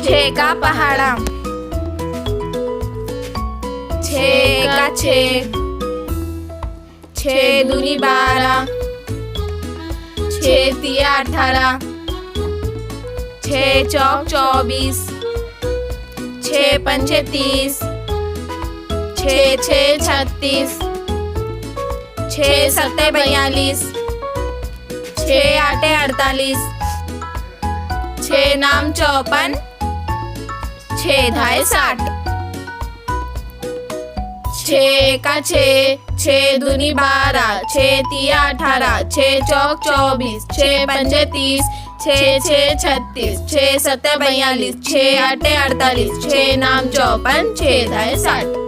छः का पहाड़ा, छः का छः, छः दूनी 12, छः तिया 18, छः चौक 24, छः पंचे 30, छः छः 36, छः सत्ते 42, छः आठे 48, छः नाम 54, छः धाए 60, छः का छः, छः दूनी 12, छः तिया 18, छः चौक 24, छः पंजे 30, छः छः 36, छः सत्ते 42, छः आठे 48, छः नाम 54, छः धाए 60।